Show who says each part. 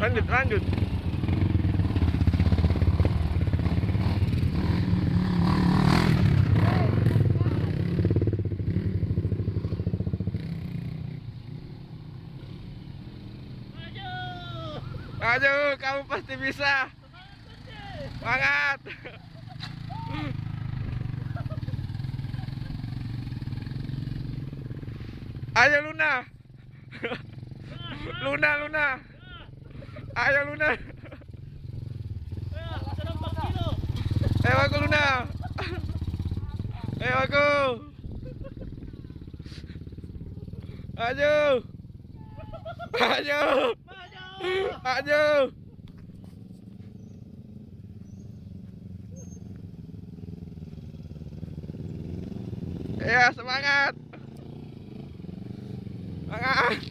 Speaker 1: Lanjut, lanjut. Maju, kamu pasti bisa. Semangat. Ayo Luna. Luna, Luna. Ayo Luna. Ayo aku Luna. Ayo aku. Maju. Maju. Maju. Ya, semangat. Semangat.